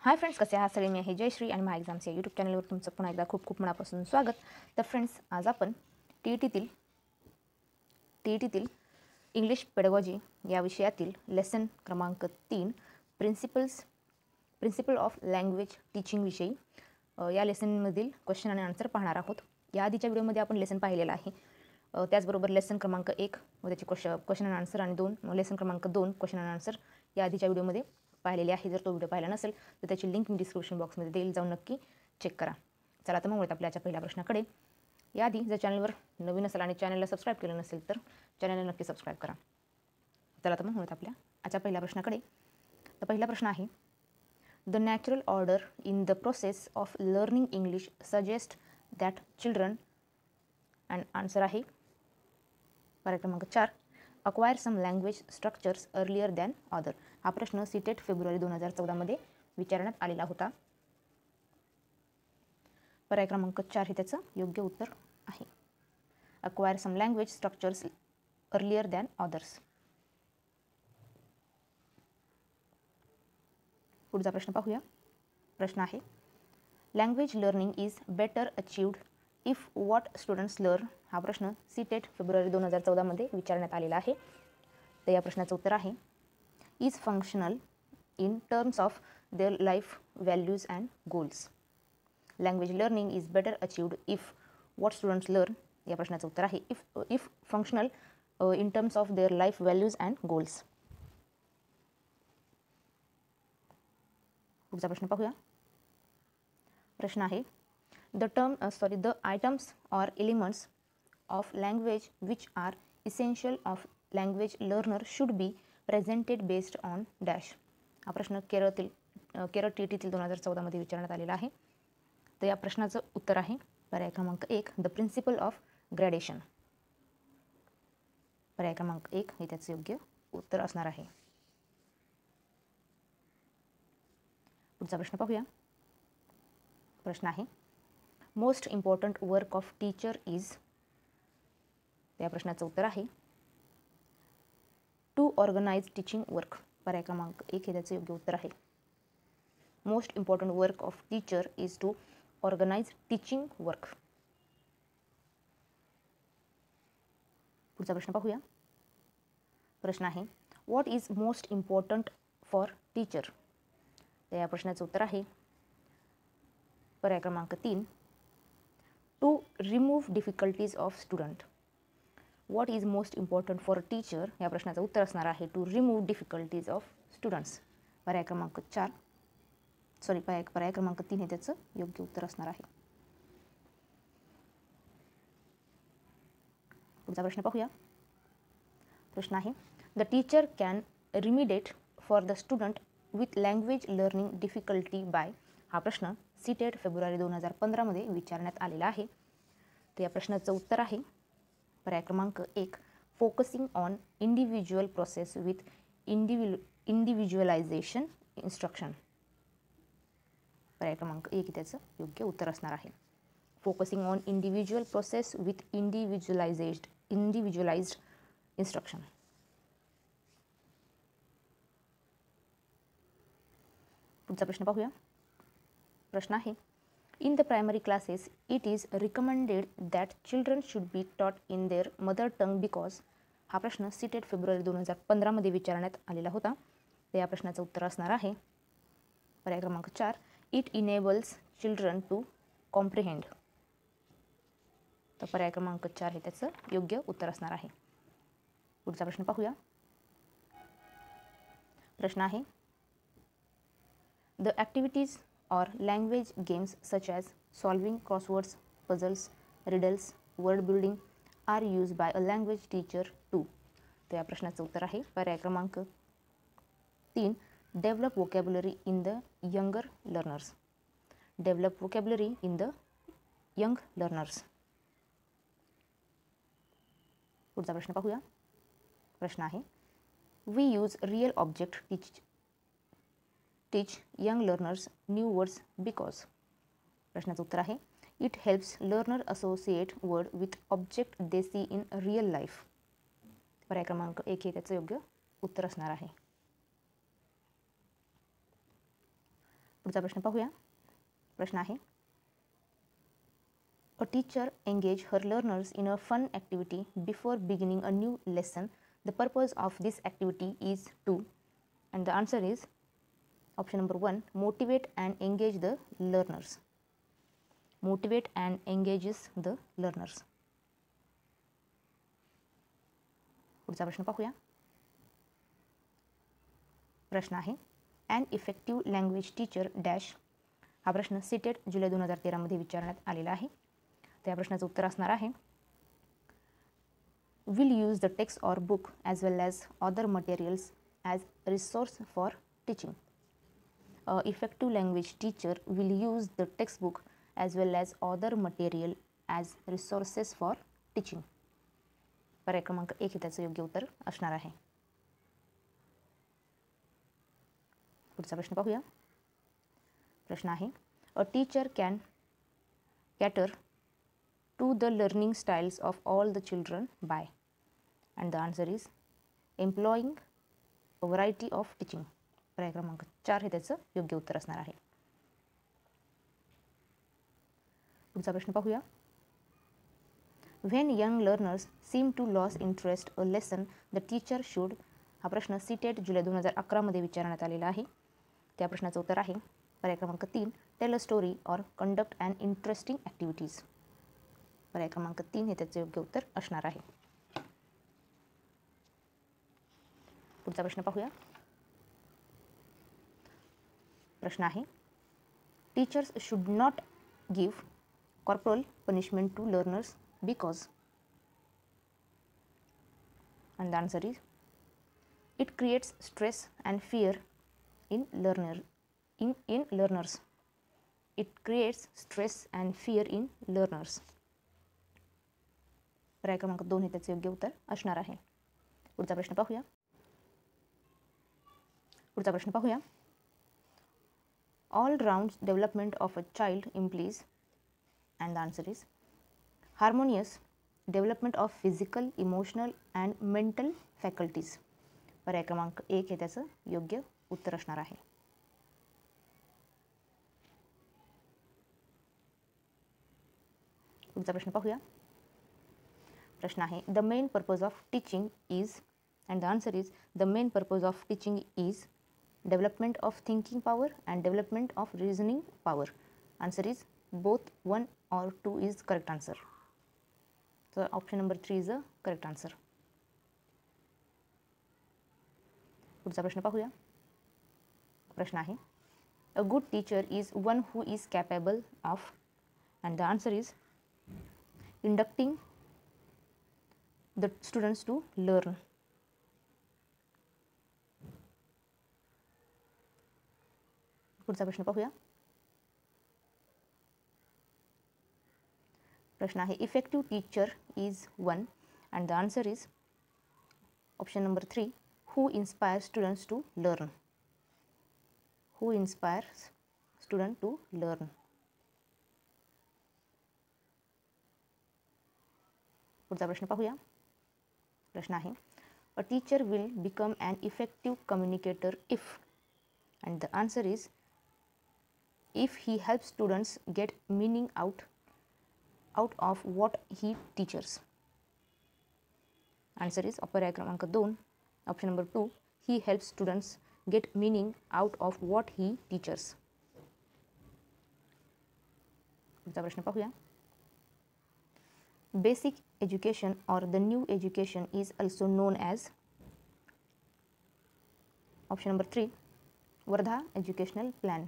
Hi friends, कसे आहात सगळे? मी आहे जयश्री आणि माय एक्झाम्स या यूट्यूब चॅनलवर तुमचं पुन्हा एकदा खूप खूप मनापासून स्वागत. तर फ्रेंड्स, आज आपण टी ई टीतील इंग्लिश पेडगॉजी या विषयातील लेसन क्रमांक 3 प्रिन्सिपल ऑफ लँग्वेज टीचिंग विषयी या लेसनमधील क्वेश्चन आणि आन्सर पाहणार आहोत. या आधीच्या व्हिडिओमध्ये आपण लेसन पाहिलेलं आहे. त्याचबरोबर लेसन क्रमांक 1 व त्याचे क्वेश्चन आणि आन्सर आणि लेसन क्रमांक 2 क्वेश्चन आणि आन्सर या आधीच्या व्हिडिओमध्ये पाहिलेले आहे. जर तो व्हिडिओ पाहिला नसेल तर त्याची लिंक मी डिस्क्रिप्शन बॉक्समध्ये देईल, जाऊन नक्की चेक करा. चला तर मग वळूयात आपल्या पहिल्या प्रश्नाकडे. याआधी जर चॅनलवर नवीन असेल आणि चॅनलला सबस्क्राईब केलं नसेल तर चॅनलला नक्की सबस्क्राईब करा. चला तर मग वळूयात आपल्या आजच्या पहिल्या प्रश्नाकडे. तर पहिला प्रश्न आहे, the natural order in the process of learning English suggest that children and answer आहे पर्याय क्रमांक 4 acquire some language structures earlier than other. हा प्रश्न सीटेट फेब्रुवारी 2014 मध्ये विचारण्यात आलेला होता. पर्याय क्रमांक 4 हे त्याचं योग्य उत्तर आहे. Acquire some language structures earlier than others. पुढचा प्रश्न पाहूया. प्रश्न आहे, language learning is better achieved if what students learn. हा प्रश्न सीटेट फेब्रुवारी 2014 मध्ये विचारण्यात आलेला आहे. तर या प्रश्नाचं उत्तर आहे, is functional in terms of their life values and goals. Language learning is better achieved if what students learn. या प्रश्नाचं उत्तर आहे if functional in terms of their life values and goals. पुढचा प्रश्न पाहूया. प्रश्न आहे, the items or elements of language which are essential of language learner should be presented based on dash. हा प्रश्न केरळ TETतील 2014 मध्ये विचारण्यात आलेला आहे. तर या प्रश्नाचं उत्तर आहे पर्याय क्रमांक 1 द प्रिन्सिपल ऑफ ग्रॅडेशन. पर्याय क्रमांक 1 हे त्याचं योग्य उत्तर असणार आहे. पुढचा प्रश्न पाहूया. प्रश्न आहे, most important work of teacher is. या प्रश्नाचं उत्तर आहे टू ऑर्गनाइज टीचिंग वर्क. पर्याय क्रमांक 1 हे त्याचं योग्य उत्तर आहे. Most important work of teacher is to organise teaching work. पुढचा प्रश्न पाहूया. प्रश्न आहे, what is most important for teacher. तर या प्रश्नाचं उत्तर आहे पर्याय क्रमांक 3 to remove difficulties of student. What is most important for teacher या प्रश्नाचं उत्तर असणार आहे to remove difficulties of students. पर्याय क्रमांक 3 हे त्याचं योग्य उत्तर असणार आहे. पुढचा प्रश्न पाहूया. प्रश्न आहे, the teacher can remediate for the student with language learning difficulty by. हा प्रश्न सीटेट फेब्रुवारी 2015 मध्ये विचारण्यात आलेला आहे. तर या प्रश्नाचं उत्तर आहे पर्याय क्रमांक 1 focusing on individual process with individualisation instruction. पर्याय क्रमांक 1 त्याचं योग्य उत्तर असणार आहे. Focusing on individual process with individualised instruction. पुढचा प्रश्न पाहूया. प्रश्न आहे, in the primary classes it is recommended that children should be taught in their mother tongue because. हा प्रश्न सीटेट फेब्रुवारी 2015 मध्ये विचारण्यात आलेला होता. तर या प्रश्नाचं उत्तर असणार आहे पर्याय क्रमांक 4 it enables children to comprehend. तर पर्याय क्रमांक 4 हे त्याचं योग्य उत्तर असणार आहे. पुढचा प्रश्न पाहूया. प्रश्न आहे, the activities or language games such as solving crosswords, puzzles, riddles, word building are used by a language teacher too. तर या प्रश्नाचं उत्तर आहे पर्याय क्रमांक 3 develop vocabulary in the younger learners. Develop vocabulary in the young learners. पुढचा प्रश्न पाहूया. प्रश्न आहे, we use real object teach young learners new words because. प्रश्नाचं उत्तर आहे it helps learner associate word with object they see in real life. पर्याय क्रमांक 1 हे त्याचं योग्य उत्तर असणार आहे. पुढचा प्रश्न पाहूया. प्रश्न आहे, a teacher engage her learners in a fun activity before beginning a new lesson. The purpose of this activity is to, and the answer is option number 1, motivate and engage the learners. Motivate and engages the learners. पुढचा प्रश्न पाहूया. प्रश्न आहे, an effective language teacher dash. हा प्रश्न CTET जुलै 2013 मध्ये विचारण्यात आलेला आहे. त्या प्रश्नाचं उत्तर असणार आहे, will use the text or book as well as other materials as resource for teaching. Effective language teacher will use the text book as well as other material as resources for teaching. पर्याय क्रमांक 1 हे त्याचं योग्य उत्तर असणार आहे. पुढचा प्रश्न पाहूया. प्रश्न आहे, a teacher can cater to the learning styles of all the children by, and the answer is employing a variety of teaching. पर्याय क्रमांक 4 हे त्याचं योग्य उत्तर असणार आहे. पुढचा प्रश्न पाहूया. When young learners seem to loss interest a lesson the teacher should. हा प्रश्न सीटेट जुलै 2011 मध्ये विचारण्यात आलेला आहे. त्या प्रश्नाचं उत्तर आहे पर्याय क्रमांक 3, tell a story or conduct and interesting activities. पर्याय क्रमांक 3 हे त्याचं योग्य उत्तर असणार आहे. पुढचा प्रश्न पाहूया. प्रश्न आहे, teachers should not give corporal punishment to learners because, and the answer is it creates stress and fear in learners. It creates stress and fear in learners. पर्याय क्रमांक 2 हे त्याचे योग्य उत्तर असणार आहे. पुढचा प्रश्न पाहूया. All round development of a child implies, and the answer is harmonious development of physical, emotional and mental faculties. पर्याय क्रमांक 1 हे त्याचं योग्य उत्तर असणार आहे. पुढचा प्रश्न पाहूया. प्रश्न आहे, the main purpose of teaching is, and the answer is the main purpose of teaching is development of thinking power and development of reasoning power. Answer is both 1 or 2 is correct answer. So option number 3 is the correct answer. पुढचा प्रश्न पाहूया. प्रश्न आहे, a good teacher is one who is capable of, and the answer is inducting the students to learn. पुढचा प्रश्न पाहूया. प्रश्न आहे, effective teacher is 1, and the answer is option number 3, who inspire students to learn. Who inspires student to learn. पुढचा प्रश्न पाहूया. प्रश्न आहे, a teacher will become an effective communicator if, and the answer is if he help students get meaning out of what he teaches. Answer is पर्याय क्रमांक 2, option number 2, he helps students get meaning out of what he teaches. पुढचा प्रश्न पाहूया. Basic education or the new education is also known as, option number 3, Wardha educational plan.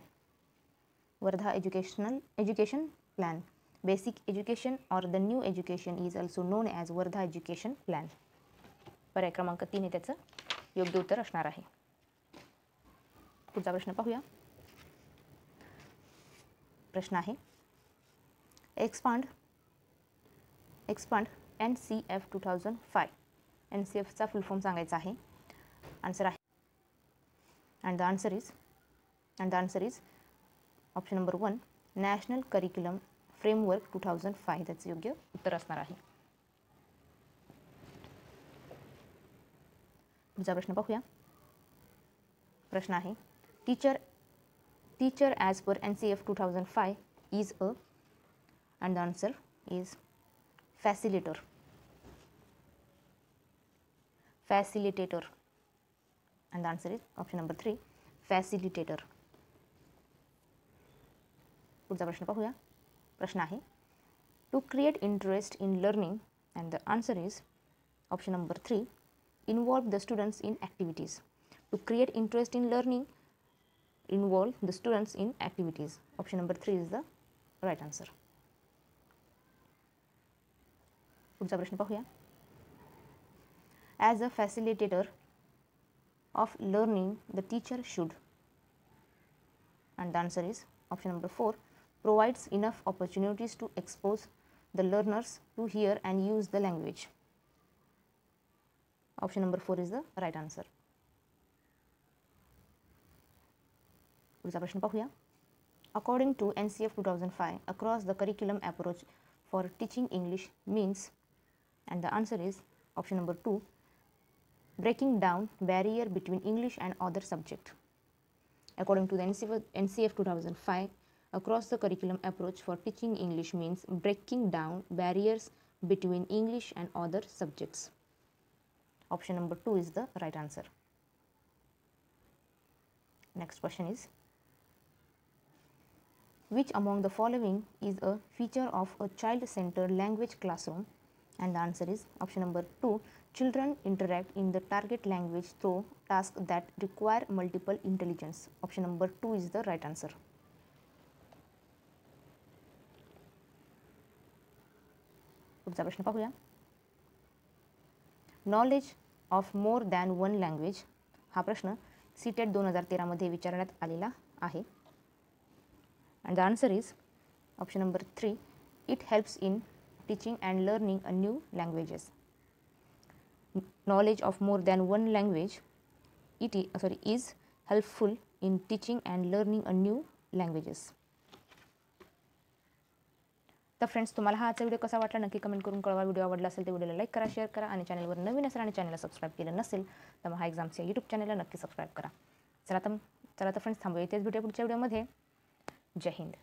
Wardha education plan. Basic education or the new education is also known as Wardha education plan. पर्याय क्रमांक 3 हे त्याचं योग्य उत्तर असणार आहे. पुढचा प्रश्न पाहूया. प्रश्न आहे, एक्सपांड NCF 2005. NCFचा फुल फॉर्म सांगायचा आहे. आन्सर आहे, and the answer is option number 1, national curriculum framework 2005 त्याचं योग्य उत्तर असणार आहे. पुढचा प्रश्न पाहूया. प्रश्न आहे, teacher teacher as per NCF 2005 is a, and the answer is facilitator. Facilitator, and the answer is option number 3, facilitator. पुढचा प्रश्न पाहूया. प्रश्न आहे to create interest in learning, and the answer is option number 3, involve the students in activities. To create interest in learning, involve the students in activities. Option number 3 is the right answer. पुढचा प्रश्न पाहूया. As a facilitator of learning, the teacher should, and the answer is option number 4, provides enough opportunities to expose the learners to hear and use the language. Option number 4 is the right answer. पुढचा प्रश्न पाहूया. According to NCF 2005, across the curriculum approach for teaching English means, and the answer is option number 2, breaking down barrier between English and other subject. According to the NCF 2005, across the curriculum approach for teaching English means breaking down barriers between English and other subjects. Option number 2 is the right answer. Next question is, which among the following is a feature of a child-centered language classroom? And the answer is option number 2, children interact in the target language through tasks that require multiple intelligence. Option number 2 is the right answer. पुढचा प्रश्न पाहूया. Knowledge of more than one language हा प्रश्न CTET 2013 मध्ये विचारण्यात आलेला आहे. And the answer is option number 3, it helps in teaching and learning a new languages. Knowledge of more than one language is helpful in teaching and learning a new languages. तर friends, तुम्हाला हा आजचा video कसा वाटला नक्की comment करून कळवा. Video आवडला असेल तर व्हिडिओला लाईक करा, शेअर करा, आणि चॅनलवर नवीन असेल आणि चॅनलला सबस्क्राईब केलं नसेल तर मग हा एक्झाम्सच्या यूट्यूब चॅनलला नक्की सबस्क्राईब करा. चला तर फ्रेंड्स, थांबूया इथेच, भेटूया पुढच्या व्हिडिओमध्ये. जय हिंद.